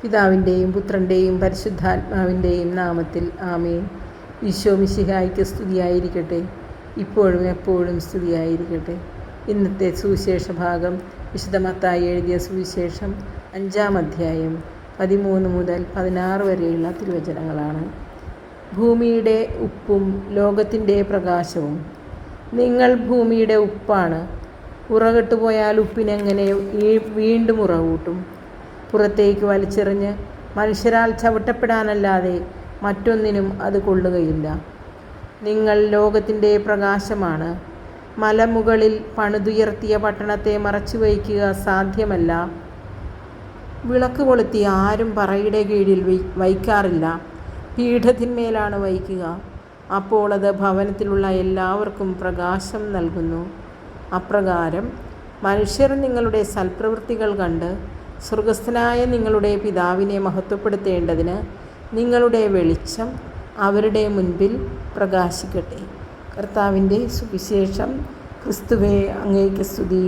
പിതാവിൻ്റെയും പുത്രൻ്റെയും പരിശുദ്ധാത്മാവിൻ്റെയും നാമത്തിൽ ആമേൻ. ഈശോ മിശിഹായ്ക്ക് സ്തുതിയായിരിക്കട്ടെ, ഇപ്പോഴും എപ്പോഴും സ്തുതിയായിരിക്കട്ടെ. ഇന്നത്തെ സുവിശേഷ ഭാഗം വിശുദ്ധ മത്തായി എഴുതിയ സുവിശേഷം 5-ാം അധ്യായം 13 മുതൽ 16 വരെയുള്ള തിരുവചനങ്ങളാണ്. ഭൂമിയുടെ ഉപ്പും ലോകത്തിൻ്റെ പ്രകാശവും. നിങ്ങൾ ഭൂമിയുടെ ഉപ്പാണ്. ഉറകെട്ടുപോയാൽ ഉപ്പിനെങ്ങനെ വീണ്ടും ഉറകൂട്ടും? പുറത്തേക്ക് വലിച്ചെറിഞ്ഞ് മനുഷ്യരാൽ ചവിട്ടപ്പെടാനല്ലാതെ മറ്റൊന്നിനും അത് കൊള്ളുകയില്ല. നിങ്ങൾ ലോകത്തിൻ്റെ പ്രകാശമാണ്. മലമുകളിൽ പണിതുയർത്തിയ പട്ടണത്തെ മറച്ചു വയ്ക്കുക സാധ്യമല്ല. വിളക്ക് കൊളുത്തി ആരും പറയുടെ കീഴിൽ വയ്ക്കാറില്ല, പീഠത്തിന്മേലാണ് വയ്ക്കുക. അപ്പോൾ അത് ഭവനത്തിലുള്ള എല്ലാവർക്കും പ്രകാശം നൽകുന്നു. അപ്രകാരം മനുഷ്യർ നിങ്ങളുടെ സൽപ്രവൃത്തികൾ കണ്ട് സ്വർഗസ്ഥനായ നിങ്ങളുടെ പിതാവിനെ മഹത്വപ്പെടുത്തേണ്ടതിന് നിങ്ങളുടെ വെളിച്ചം അവരുടെ മുൻപിൽ പ്രകാശിക്കട്ടെ. കർത്താവിൻ്റെ സുവിശേഷം. ക്രിസ്തുവേ, അങ്ങേക്ക് സ്തുതി.